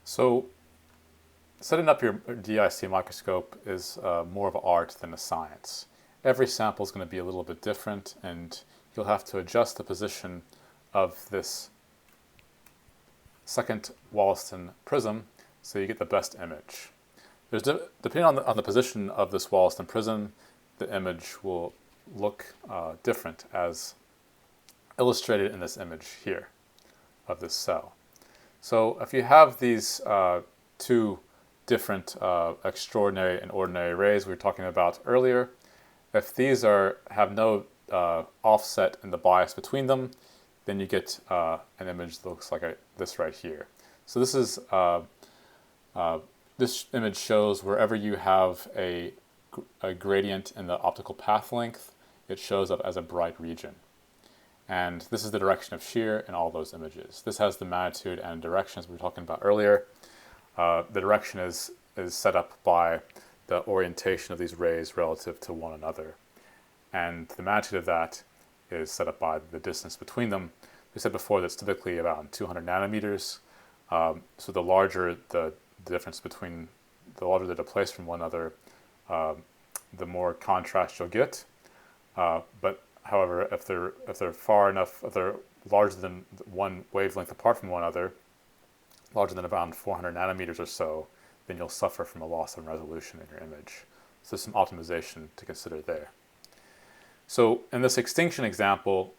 So setting up your DIC microscope is more of an art than a science. Every sample is going to be a little bit different, and you'll have to adjust the position of this second Wollaston prism so you get the best image. Depending on the position of this Wollaston prism, the image will look different, as illustrated in this image here of this cell. So if you have these two different extraordinary and ordinary rays we were talking about earlier, if these have no offset in the bias between them, then you get an image that looks like this right here. So this is this image shows wherever you have a gradient in the optical path length, it shows up as a bright region. And this is the direction of shear in all those images. This has the magnitude and directions we were talking about earlier. The direction is set up by the orientation of these rays relative to one another. And the magnitude of that is set up by the distance between them. We said before that's typically about 200 nanometers. So the larger the difference between, the larger the place from one another, the more contrast you'll get. But however, if they're far enough, if they're larger than one wavelength apart from one another, larger than around 400 nanometers or so, then you'll suffer from a loss of resolution in your image. So there's some optimization to consider there. So in this extinction example,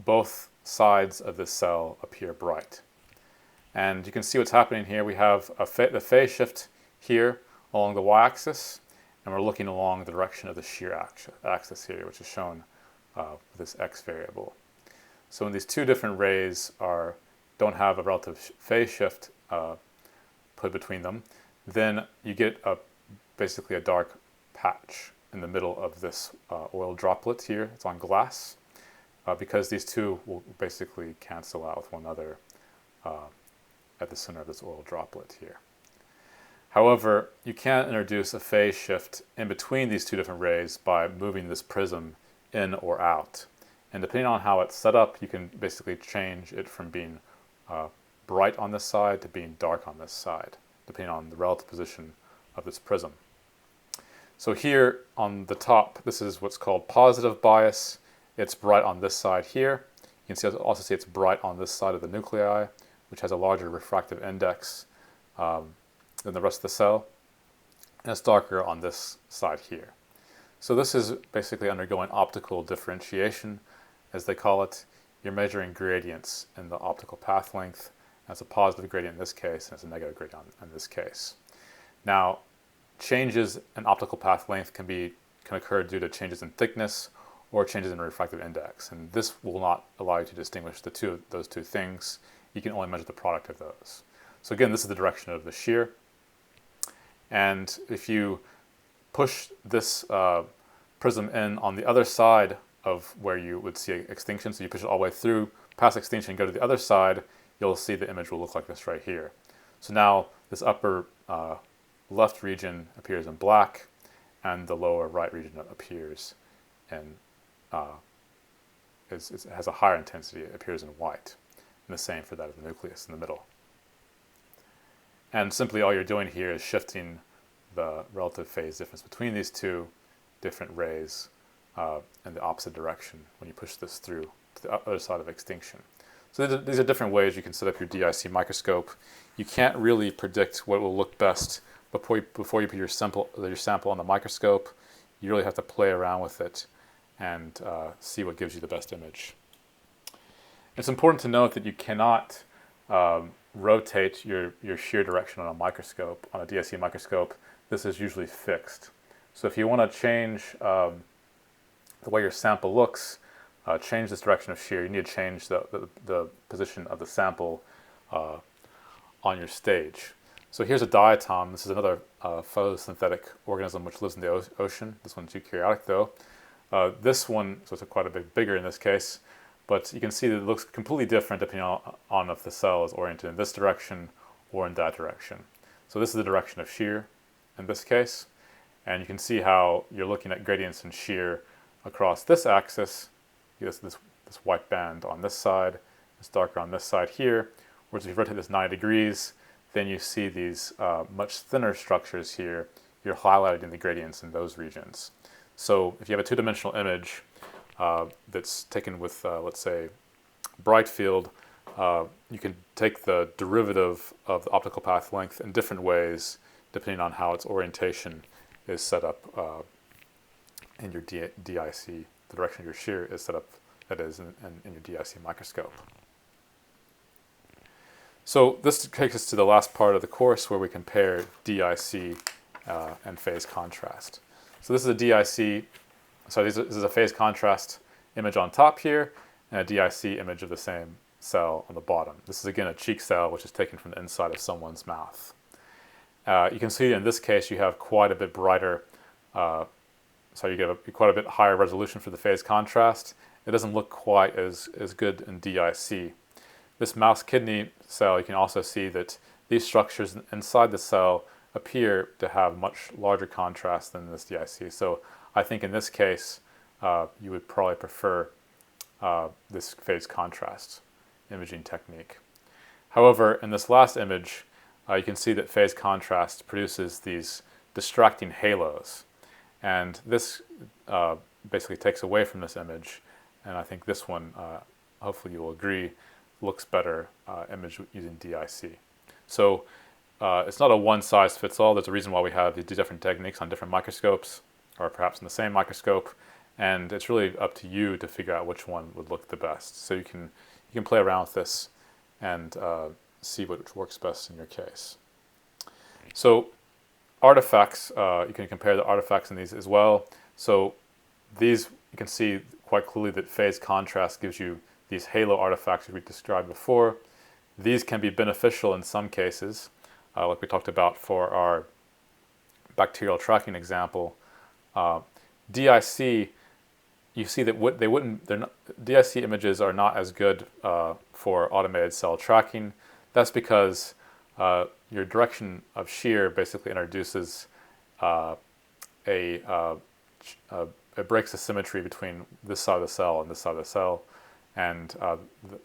both sides of this cell appear bright. And you can see what's happening here. We have the phase shift here along the y-axis, and we're looking along the direction of the shear axis here, which is shown with this x variable. So when these two different rays don't have a relative phase shift put between them, then you get basically a dark patch in the middle of this oil droplet here. It's on glass because these two will basically cancel out with one another at the center of this oil droplet here. However, you can introduce a phase shift in between these two different rays by moving this prism in or out. And depending on how it's set up, you can basically change it from being bright on this side to being dark on this side, depending on the relative position of this prism. So here on the top, this is what's called positive bias. It's bright on this side here. You can also see it's bright on this side of the nuclei, which has a larger refractive index than the rest of the cell. And it's darker on this side here. So this is basically undergoing optical differentiation, as they call it. You're measuring gradients in the optical path length. That's a positive gradient in this case, and it's a negative gradient in this case. Now, changes in optical path length can occur due to changes in thickness or changes in refractive index, and this will not allow you to distinguish those two things. You can only measure the product of those. So again, this is the direction of the shear, and if you push this prism in on the other side of where you would see extinction, so you push it all the way through past extinction and go to the other side, you'll see the image will look like this right here. So now this upper left region appears in black, and the lower right region appears in it has a higher intensity. It appears in white, and the same for that of the nucleus in the middle. And simply all you're doing here is shifting the relative phase difference between these two different rays in the opposite direction when you push this through to the other side of extinction. So these are different ways you can set up your DIC microscope. You can't really predict what will look best before you put your sample on the microscope. You really have to play around with it and see what gives you the best image. It's important to note that you cannot rotate your shear direction on a microscope, on a DIC microscope. This is usually fixed. So if you want to change the way your sample looks, change this direction of shear, you need to change the position of the sample on your stage. So here's a diatom. This is another photosynthetic organism which lives in the ocean. This one's eukaryotic though. This one, so it's quite a bit bigger in this case, but you can see that it looks completely different depending on if the cell is oriented in this direction or in that direction. So this is the direction of shear in this case, and you can see how you're looking at gradients in shear across this axis. This white band on this side, it's darker on this side here, whereas if you rotate this 90 degrees, then you see these much thinner structures here. You're highlighting the gradients in those regions. So if you have a two-dimensional image that's taken with, let's say, bright field, you can take the derivative of the optical path length in different ways depending on how its orientation is set up in your DIC, the direction of your shear is set up, that is, in your DIC microscope. So this takes us to the last part of the course where we compare DIC and phase contrast. So this is a DIC, sorry, this is a phase contrast image on top here, and a DIC image of the same cell on the bottom. This is again a cheek cell which is taken from the inside of someone's mouth. You can see in this case you have quite a bit brighter, so you get quite a bit higher resolution for the phase contrast. It doesn't look quite as good in DIC. This mouse kidney cell, you can also see that these structures inside the cell appear to have much larger contrast than this DIC. So I think in this case, you would probably prefer this phase contrast imaging technique. However, in this last image, you can see that phase contrast produces these distracting halos. And this basically takes away from this image. And I think this one, hopefully you will agree, looks better image using DIC. So it's not a one-size-fits-all. There's a reason why we have these different techniques on different microscopes, or perhaps in the same microscope. And it's really up to you to figure out which one would look the best. So you can play around with this and see what works best in your case. So artifacts, you can compare the artifacts in these as well. So these, you can see quite clearly that phase contrast gives you these halo artifacts that we described before. These can be beneficial in some cases, like we talked about for our bacterial tracking example. DIC, you see that DIC images are not as good for automated cell tracking. That's because your direction of shear basically introduces it breaks the symmetry between this side of the cell and this side of the cell, and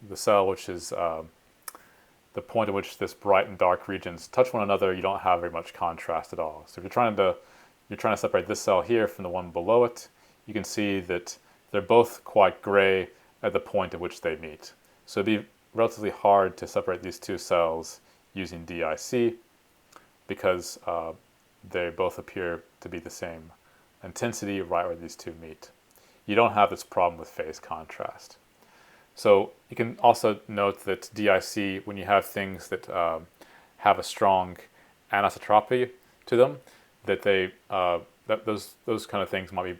the cell, which is the point at which this bright and dark regions touch one another, you don't have very much contrast at all. So if you're trying to separate this cell here from the one below it, you can see that they're both quite gray at the point at which they meet. So it'd be relatively hard to separate these two cells using DIC because they both appear to be the same intensity right where these two meet. You don't have this problem with phase contrast. So you can also note that DIC, when you have things that have a strong anisotropy to them, that those kind of things might be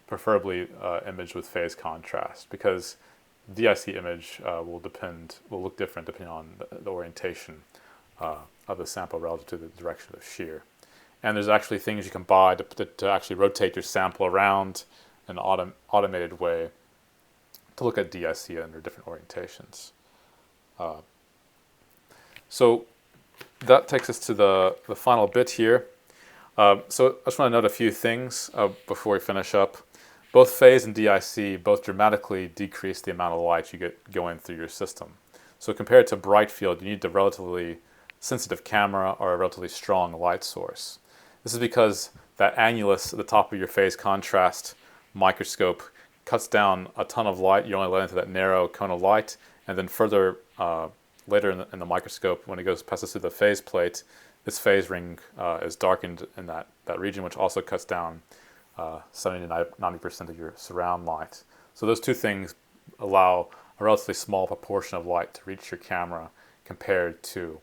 preferably imaged with phase contrast, because DIC image will look different depending on the orientation of the sample relative to the direction of shear. And there's actually things you can buy to actually rotate your sample around in an automated way to look at DIC under different orientations. So that takes us to the final bit here. So I just want to note a few things before we finish up. Both phase and DIC both dramatically decrease the amount of light you get going through your system. So compared to bright field, you need a relatively sensitive camera or a relatively strong light source. This is because that annulus at the top of your phase contrast microscope cuts down a ton of light. You only let into that narrow cone of light, and then further later in the microscope, when it passes through the phase plate, this phase ring is darkened in that region, which also cuts down 70 to 90% of your surround light. So those two things allow a relatively small proportion of light to reach your camera compared to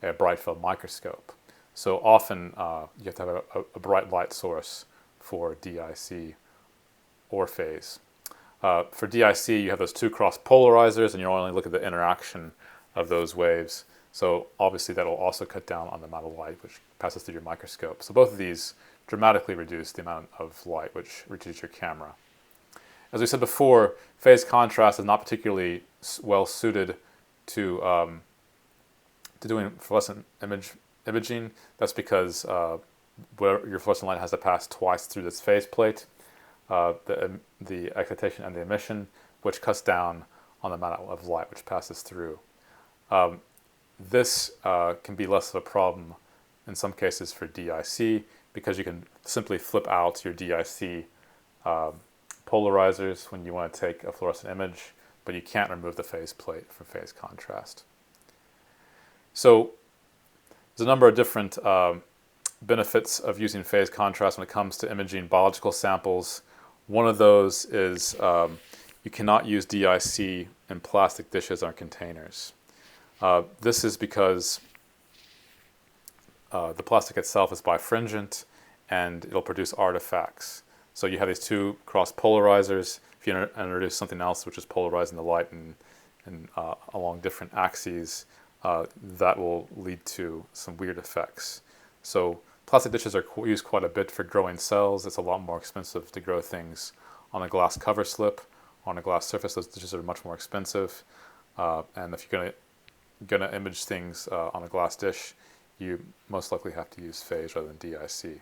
a bright field microscope. So often you have to have a bright light source for DIC or phase. For DIC, you have those two cross polarizers, and you only look at the interaction of those waves. So obviously that will also cut down on the amount of light which passes through your microscope. So both of these dramatically reduce the amount of light which reaches your camera. As we said before, phase contrast is not particularly well suited to doing fluorescent imaging. That's because your fluorescent light has to pass twice through this phase plate, the excitation and the emission, which cuts down on the amount of light which passes through. this can be less of a problem in some cases for DIC, because you can simply flip out your DIC polarizers when you want to take a fluorescent image, but you can't remove the phase plate for phase contrast. So there's a number of different benefits of using phase contrast when it comes to imaging biological samples. One of those is you cannot use DIC in plastic dishes or containers. This is because the plastic itself is bifringent and it'll produce artifacts. So you have these two cross polarizers. If you introduce something else which is polarizing the light and along different axes, that will lead to some weird effects. So plastic dishes are used quite a bit for growing cells. It's a lot more expensive to grow things on a glass cover slip. On a glass surface, those dishes are much more expensive. And if you're going to image things on a glass dish, you most likely have to use phase rather than DIC.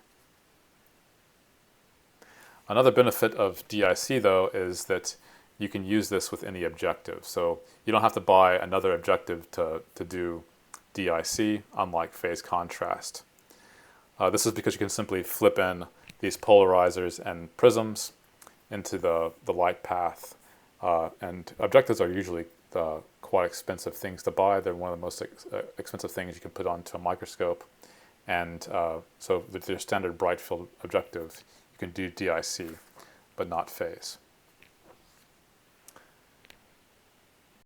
Another benefit of DIC, though, is that you can use this with any objective. So you don't have to buy another objective to do DIC, unlike phase contrast. This is because you can simply flip in these polarizers and prisms into the light path. And objectives are usually quite expensive things to buy. They're one of the most expensive things you can put onto a microscope. And so with your standard bright field objective, you can do DIC, but not phase.